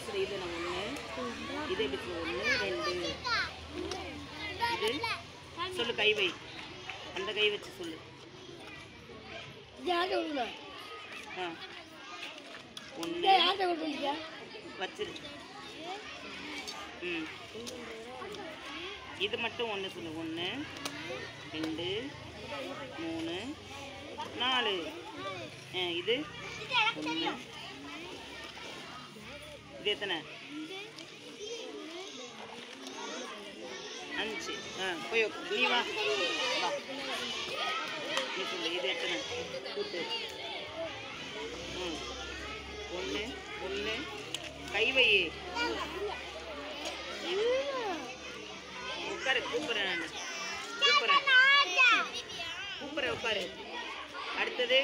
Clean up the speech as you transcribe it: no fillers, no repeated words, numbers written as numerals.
சொல்லு. இது நான் 1 இது எப்படி சொல்லு? 1 2 இது சொல்லு. கை வை. அந்த கை வச்சு சொல்லு. ஆ 1 வச்சிரு. ம் இது மட்டும் 1 சொல்லு. 1 2 3 4 இது 1 இது எத்தனை? 5 போய் நீ வா வா நீ சொல்லு. இது எத்தனை? கூட்டு. 1 1 கை வை. உட்காரு. கூப்பிட்றேன் நான். கூப்பிட்றேன் உட்காரு. அடுத்தது